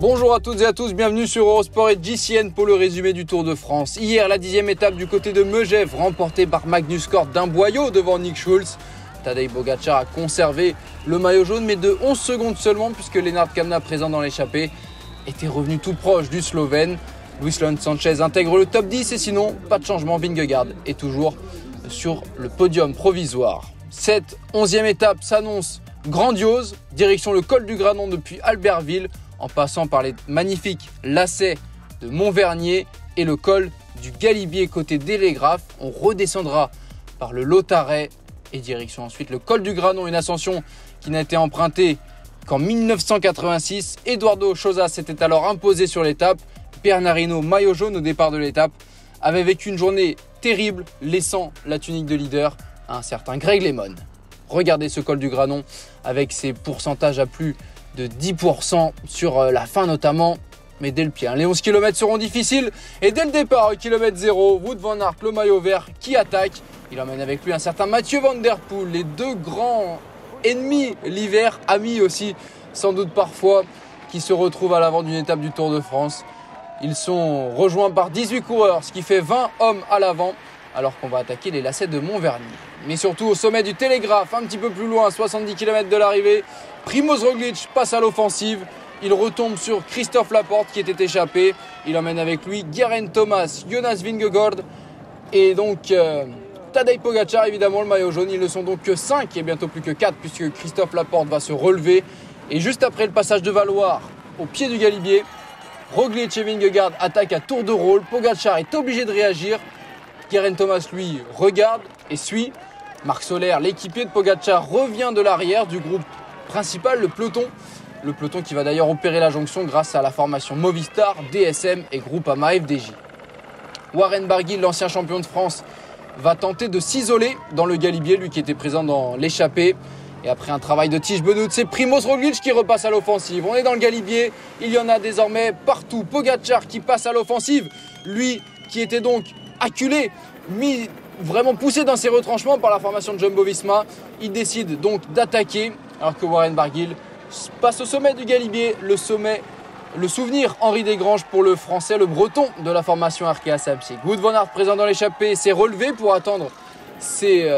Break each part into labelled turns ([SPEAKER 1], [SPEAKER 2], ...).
[SPEAKER 1] Bonjour à toutes et à tous, bienvenue sur Eurosport et JCN pour le résumé du Tour de France. Hier, la 10e étape du côté de Megève, remportée par Magnus Cort d'un boyau devant Nick Schulz. Tadej Pogačar a conservé le maillot jaune, mais de 11 secondes seulement, puisque Lennart Kämna, présent dans l'échappée, était revenu tout proche du Slovène. Luis Leon Sanchez intègre le top 10 et sinon, pas de changement, Vingegaard est toujours sur le podium provisoire. Cette 11e étape s'annonce grandiose, direction le col du Granon depuis Albertville, en passant par les magnifiques lacets de Montvernier et le col du Galibier côté Télégraphe. On redescendra par le Lautaret et direction ensuite le col du Granon, une ascension qui n'a été empruntée qu'en 1986. Eduardo Choza s'était alors imposé sur l'étape. Bernardino, maillot jaune au départ de l'étape, avait vécu une journée terrible, laissant la tunique de leader à un certain Greg LeMond. Regardez ce col du Granon avec ses pourcentages à plus de 10% sur la fin notamment, mais dès le pied. Les 11 km seront difficiles et dès le départ, au kilomètre 0, Wout van Aert, le maillot vert, qui attaque. Il emmène avec lui un certain Mathieu Van Der Poel, les deux grands ennemis l'hiver, amis aussi sans doute parfois, qui se retrouvent à l'avant d'une étape du Tour de France. Ils sont rejoints par 18 coureurs, ce qui fait 20 hommes à l'avant, alors qu'on va attaquer les lacets de Montvernier. Mais surtout au sommet du Télégraphe, un petit peu plus loin, 70 km de l'arrivée, Primož Roglič passe à l'offensive. Il retombe sur Christophe Laporte qui était échappé. Il emmène avec lui Geraint Thomas, Jonas Vingegaard et donc Tadej Pogačar, évidemment le maillot jaune. Ils ne sont donc que 5 et bientôt plus que 4 puisque Christophe Laporte va se relever. Et juste après le passage de Valloire au pied du Galibier, Roglič et Vingegaard attaquent à tour de rôle. Pogačar est obligé de réagir. Geraint Thomas, lui, regarde et suit. Marc Soler, l'équipier de Pogačar, revient de l'arrière du groupe principal, le peloton. Le peloton qui va d'ailleurs opérer la jonction grâce à la formation Movistar, DSM et Groupama FDJ. Warren Barguil, l'ancien champion de France, va tenter de s'isoler dans le Galibier, lui qui était présent dans l'échappée. Et après un travail de Tiesj Benoot, c'est Primož Roglič qui repasse à l'offensive. On est dans le Galibier, il y en a désormais partout. Pogačar qui passe à l'offensive, lui qui était donc acculé, mis vraiment poussé dans ses retranchements par la formation de Jumbo-Visma. Il décide donc d'attaquer, alors que Warren Barguil passe au sommet du Galibier, le souvenir Henri Desgranges pour le français, le breton de la formation Arkea Samsic. Wout van Aert, présent dans l'échappée, s'est relevé pour attendre ses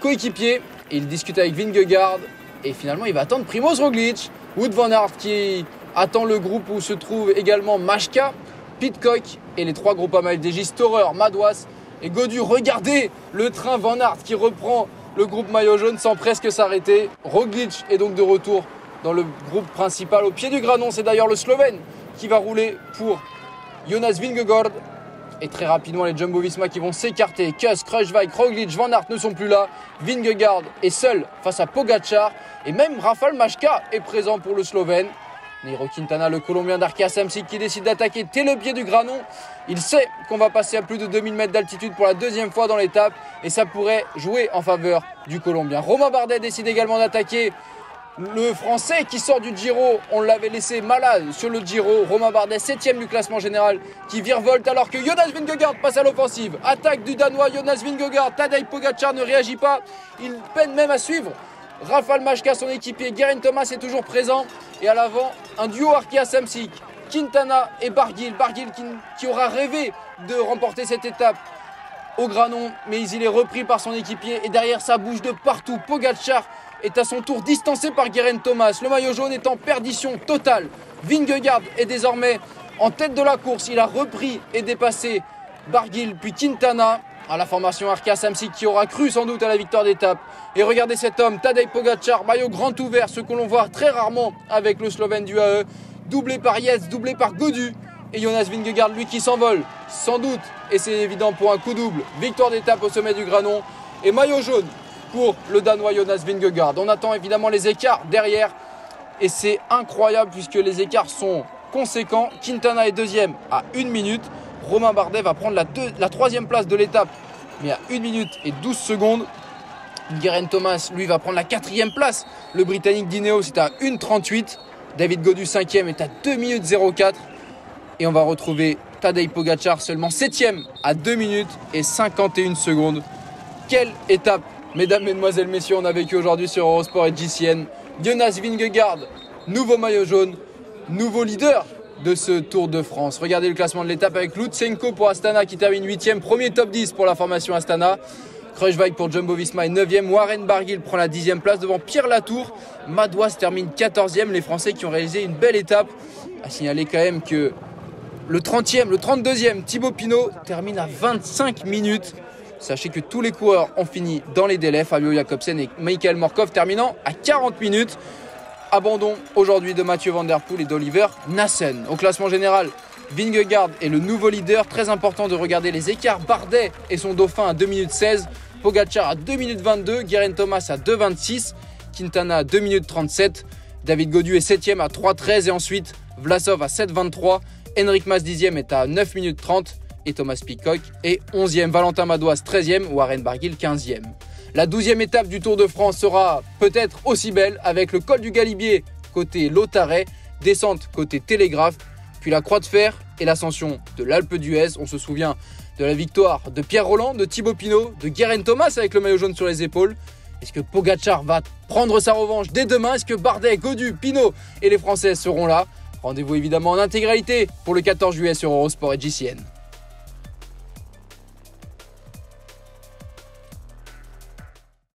[SPEAKER 1] coéquipiers. Il discute avec Vingegaard et finalement il va attendre Primož Roglič. Wout van Aert qui attend le groupe où se trouve également Majka, Pidcock et les trois Groupama FDJ, Storer, Madouas et Gaudu. Regardez le train Van Aert qui reprend le groupe maillot jaune sans presque s'arrêter. Roglič est donc de retour dans le groupe principal au pied du Granon. C'est d'ailleurs le Slovène qui va rouler pour Jonas Vingegaard. Et très rapidement, les Jumbo-Visma qui vont s'écarter. Kuss, Kruijswijk, Roglič, Van Aert ne sont plus là. Vingegaard est seul face à Pogačar. Et même Rafał Majka est présent pour le Slovène. Nairo Quintana, le Colombien d'Arkea Samsic, qui décide d'attaquer dès le pied du Granon. Il sait qu'on va passer à plus de 2000 mètres d'altitude pour la deuxième fois dans l'étape. Et ça pourrait jouer en faveur du Colombien. Romain Bardet décide également d'attaquer le Français qui sort du Giro. On l'avait laissé malade sur le Giro. Romain Bardet, 7ème du classement général, qui virevolte alors que Jonas Vingegaard passe à l'offensive. Attaque du Danois Jonas Vingegaard. Tadej Pogačar ne réagit pas. Il peine même à suivre. Rafał Majka, son équipier, Geraint Thomas est toujours présent. Et à l'avant, un duo Arkea Samsic, Quintana et Barguil. Barguil qui aura rêvé de remporter cette étape au Granon, mais il est repris par son équipier. Et derrière, ça bouge de partout. Pogačar est à son tour distancé par Geraint Thomas. Le maillot jaune est en perdition totale. Vingegaard est désormais en tête de la course. Il a repris et dépassé Barguil, puis Quintana, à la formation Arkea Samsic qui aura cru sans doute à la victoire d'étape. Et regardez cet homme, Tadej Pogačar, maillot grand ouvert, ce que l'on voit très rarement avec le Slovène du AE, doublé par Yates, doublé par Gaudu. Et Jonas Vingegaard, lui qui s'envole, sans doute, et c'est évident pour un coup double, victoire d'étape au sommet du Granon. Et maillot jaune pour le Danois Jonas Vingegaard. On attend évidemment les écarts derrière. Et c'est incroyable puisque les écarts sont conséquents. Quintana est deuxième à 1 minute. Romain Bardet va prendre la troisième place de l'étape, mais à 1 minute et 12 secondes. Geraint Thomas, lui, va prendre la 4e place. Le Britannique d'Ineos, c'est à 1,38. David Gaudu, 5e, est à 2 minutes 04. Et on va retrouver Tadej Pogačar, seulement 7e, à 2 minutes et 51 secondes. Quelle étape, mesdames, mesdemoiselles, messieurs, on a vécu aujourd'hui sur Eurosport et JCN. Jonas Vingegaard, nouveau maillot jaune. nouveau leader de ce Tour de France. Regardez le classement de l'étape avec Lutsenko pour Astana qui termine 8e, premier top 10 pour la formation Astana. Kruijswijk pour Jumbo-Visma est 9e, Warren Barguil prend la 10e place devant Pierre Latour. Madouas termine 14e, les Français qui ont réalisé une belle étape. À signaler quand même que le 32e, Thibaut Pinot termine à 25 minutes. Sachez que tous les coureurs ont fini dans les délais, Fabio Jakobsen et Michael Morkov terminant à 40 minutes. Abandon aujourd'hui de Mathieu Van Der Poel et d'Oliver Nassen. Au classement général, Vingegaard est le nouveau leader. Très important de regarder les écarts. Bardet et son dauphin à 2 minutes 16. Pogacar à 2 minutes 22. Geraint Thomas à 2,26. Quintana à 2 minutes 37. David Gaudu est 7e à 3,13. Et ensuite, Vlasov à 7,23. Enric Mas 10e est à 9 minutes 30. Et Thomas Pidcock est 11e. Valentin Madouas 13e. Warren Barguil 15e. La 12e étape du Tour de France sera peut-être aussi belle avec le col du Galibier côté Lautaret, descente côté Télégraphe, puis la Croix de Fer et l'ascension de l'Alpe d'Huez. On se souvient de la victoire de Pierre Rolland, de Thibaut Pinot, de Geraint Thomas avec le maillot jaune sur les épaules. Est-ce que Pogacar va prendre sa revanche dès demain? Est-ce que Bardet, Gaudu, Pinot et les Français seront là? Rendez-vous évidemment en intégralité pour le 14 juillet sur Eurosport et GCN.